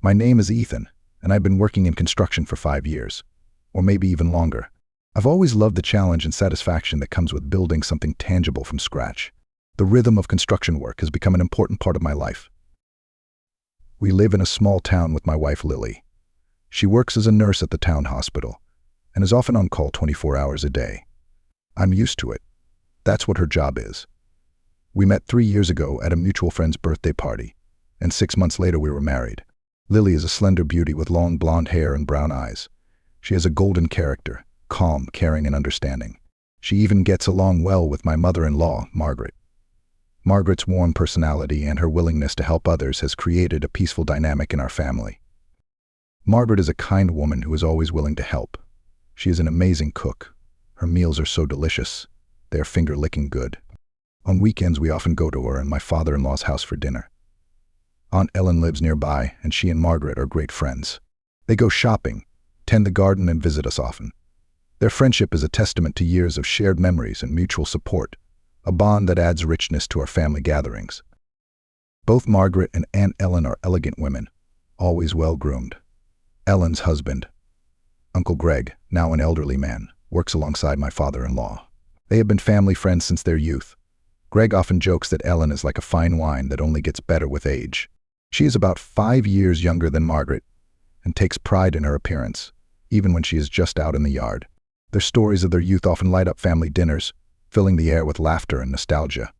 My name is Ethan, and I've been working in construction for 5 years, or maybe even longer. I've always loved the challenge and satisfaction that comes with building something tangible from scratch. The rhythm of construction work has become an important part of my life. We live in a small town with my wife, Lily. She works as a nurse at the town hospital and is often on call 24 hours a day. I'm used to it. That's what her job is. We met 3 years ago at a mutual friend's birthday party, and 6 months later we were married. Lily is a slender beauty with long blonde hair and brown eyes. She has a golden character, calm, caring, and understanding. She even gets along well with my mother-in-law, Margaret. Margaret's warm personality and her willingness to help others has created a peaceful dynamic in our family. Margaret is a kind woman who is always willing to help. She is an amazing cook. Her meals are so delicious. They are finger-licking good. On weekends, we often go to her and my father-in-law's house for dinner. Aunt Ellen lives nearby, and she and Margaret are great friends. They go shopping, tend the garden, and visit us often. Their friendship is a testament to years of shared memories and mutual support, a bond that adds richness to our family gatherings. Both Margaret and Aunt Ellen are elegant women, always well-groomed. Ellen's husband, Uncle Greg, now an elderly man, works alongside my father-in-law. They have been family friends since their youth. Greg often jokes that Ellen is like a fine wine that only gets better with age. She is about 5 years younger than Margaret and takes pride in her appearance, even when she is just out in the yard. Their stories of their youth often light up family dinners, filling the air with laughter and nostalgia.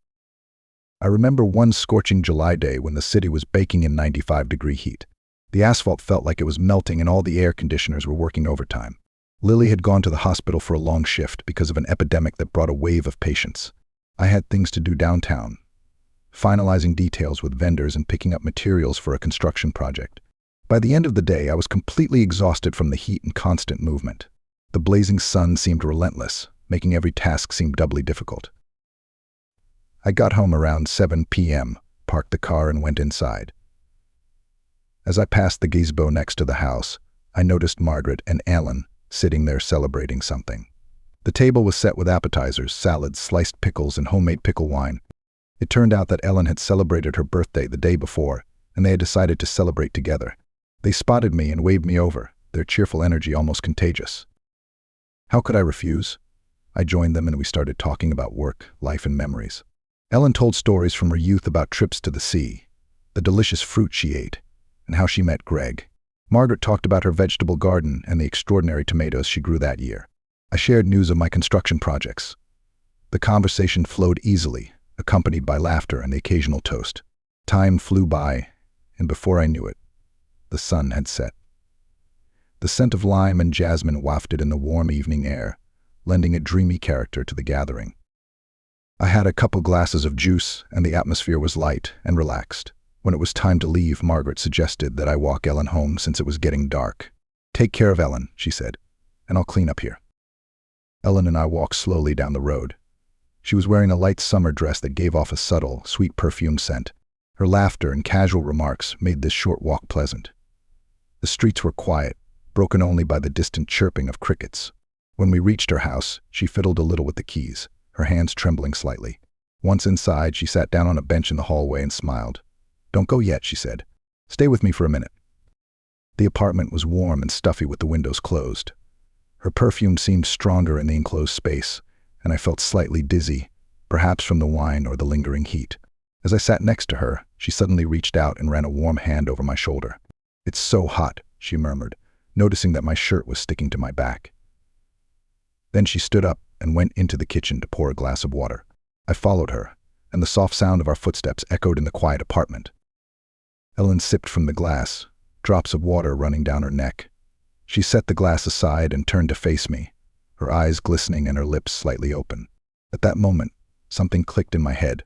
I remember one scorching July day when the city was baking in 95-degree heat. The asphalt felt like it was melting and all the air conditioners were working overtime. Lily had gone to the hospital for a long shift because of an epidemic that brought a wave of patients. I had things to do downtown, finalizing details with vendors and picking up materials for a construction project. By the end of the day, I was completely exhausted from the heat and constant movement. The blazing sun seemed relentless, making every task seem doubly difficult. I got home around 7 p.m., parked the car, and went inside. As I passed the gazebo next to the house, I noticed Margaret and Ellen sitting there celebrating something. The table was set with appetizers, salads, sliced pickles, and homemade pickle wine. It turned out that Ellen had celebrated her birthday the day before, and they had decided to celebrate together. They spotted me and waved me over, their cheerful energy almost contagious. How could I refuse? I joined them and we started talking about work, life, and memories. Ellen told stories from her youth about trips to the sea, the delicious fruit she ate, and how she met Greg. Margaret talked about her vegetable garden and the extraordinary tomatoes she grew that year. I shared news of my construction projects. The conversation flowed easily, accompanied by laughter and the occasional toast. Time flew by, and before I knew it, the sun had set. The scent of lime and jasmine wafted in the warm evening air, lending a dreamy character to the gathering. I had a couple glasses of juice, and the atmosphere was light and relaxed. When it was time to leave, Margaret suggested that I walk Ellen home since it was getting dark. "Take care of Ellen," she said, "and I'll clean up here." Ellen and I walked slowly down the road. She was wearing a light summer dress that gave off a subtle, sweet perfume scent. Her laughter and casual remarks made this short walk pleasant. The streets were quiet, broken only by the distant chirping of crickets. When we reached her house, she fiddled a little with the keys, her hands trembling slightly. Once inside, she sat down on a bench in the hallway and smiled. "Don't go yet," she said. "Stay with me for a minute." The apartment was warm and stuffy with the windows closed. Her perfume seemed stronger in the enclosed space, and I felt slightly dizzy, perhaps from the wine or the lingering heat. As I sat next to her, she suddenly reached out and ran a warm hand over my shoulder. "It's so hot," she murmured, noticing that my shirt was sticking to my back. Then she stood up and went into the kitchen to pour a glass of water. I followed her, and the soft sound of our footsteps echoed in the quiet apartment. Ellen sipped from the glass, drops of water running down her neck. She set the glass aside and turned to face me, her eyes glistening and her lips slightly open. At that moment, something clicked in my head.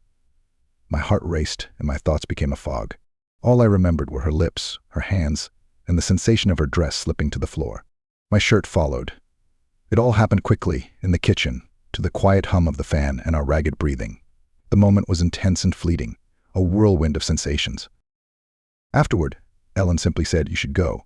My heart raced and my thoughts became a fog. All I remembered were her lips, her hands, and the sensation of her dress slipping to the floor. My shirt followed. It all happened quickly, in the kitchen, to the quiet hum of the fan and our ragged breathing. The moment was intense and fleeting, a whirlwind of sensations. Afterward, Ellen simply said, "You should go.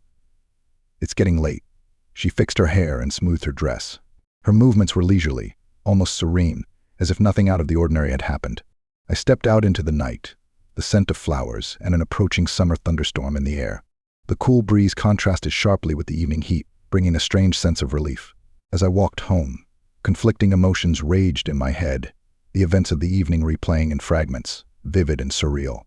It's getting late." She fixed her hair and smoothed her dress. Her movements were leisurely, almost serene, as if nothing out of the ordinary had happened. I stepped out into the night, the scent of flowers and an approaching summer thunderstorm in the air. The cool breeze contrasted sharply with the evening heat, bringing a strange sense of relief. As I walked home, conflicting emotions raged in my head, the events of the evening replaying in fragments, vivid and surreal.